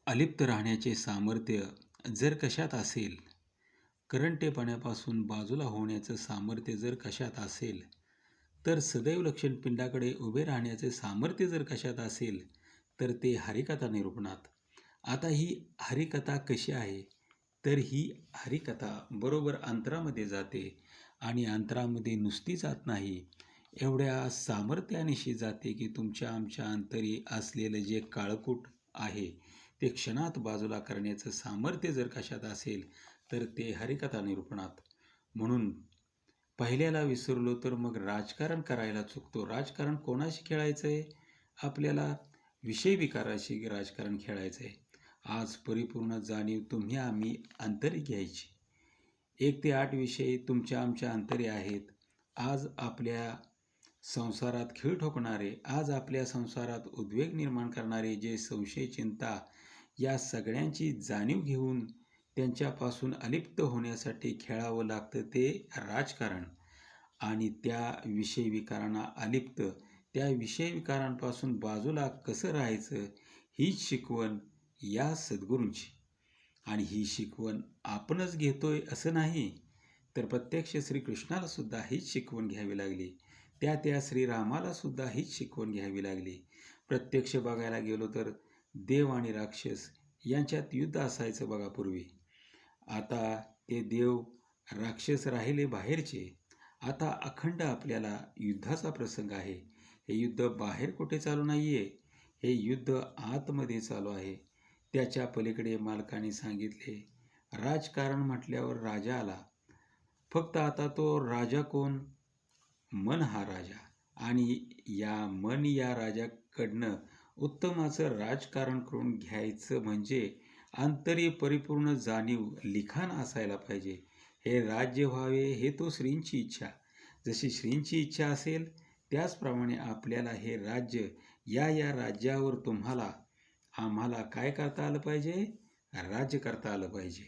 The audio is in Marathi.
अलिप्त राहण्याचे सामर्थ्य जर कशात असेल, करंटेपणापासून बाजूला होण्याचं सामर्थ्य जर कशात असेल, तर सदैव लक्षणपिंडाकडे उभे राहण्याचे सामर्थ्य जर कशात असेल, तर ते हरिकथा निरूपणात. आता ही हरिकथा कशी आहे, तर ही हरिकथा बरोबर अंतरामध्ये जाते आणि अंतरामध्ये नुसती जात नाही, एवढ्या सामर्थ्यानिशी जाते की तुमच्या आमच्या अंतरी असलेलं जे काळकूट आहे ते क्षणात बाजूला करण्याचं सामर्थ्य जर कशात असेल, तर ते हरिकथा निरूपणात. म्हणून पहिल्याला विसरलो तर मग राजकारण करायला चुकतो. राजकारण कोणाशी खेळायचं आहे? आपल्याला विषय विकाराशी राजकारण खेळायचं आहे. आज परिपूर्ण जाणीव तुम्ही आम्ही अंतरी घ्यायची. 1 ते 8 विषय तुमच्या आमच्या अंतरी आहेत. आज आपल्या संसारात खीळ ठोकणारे, आज आपल्या संसारात उद्वेग निर्माण करणारे जे संशय, चिंता या सगळ्यांची जाणीव घेऊन त्यांच्यापासून अलिप्त होण्यासाठी खेळावं लागतं ते राजकारण. आणि त्या विषयविकारांना अलिप्त, त्या विषयविकारांपासून बाजूला कसं राहायचं, हीच शिकवण या सद्गुरूंची. आणि ही शिकवण आपणच घेतोय असं नाही, तर प्रत्यक्ष श्रीकृष्णाला सुद्धा हीच शिकवण घ्यावी लागली. त्या श्रीरामाला सुद्धा हीच शिकवण घ्यावी लागली. प्रत्यक्ष बघायला गेलो तर देव आणि राक्षस यांच्यात युद्ध असायचं बघा पूर्वी. आता ते देव राक्षस राहिले बाहेरचे. आता अखंड आपल्याला युद्धाचा प्रसंग आहे. हे युद्ध बाहेर कुठे चालू नाही आहे, हे युद्ध आतमध्ये चालू आहे. त्याच्या पलीकडे मालकाने सांगितले, राजकारण म्हटल्यावर राजा आला. फक्त आता तो राजा कोण? मन हा राजा. आणि या राजाकडनं उत्तमाचं राजकारण करून घ्यायचं म्हणजे अंतरी परिपूर्ण जाणीव, लिखाण असायला पाहिजे. हे राज्य व्हावे हे तो श्रींची इच्छा. जशी श्रींची इच्छा असेल त्याचप्रमाणे आपल्याला हे राज्य, या राज्यावर आम्हाला काय करता आलं पाहिजे? राज्य करता आलं पाहिजे.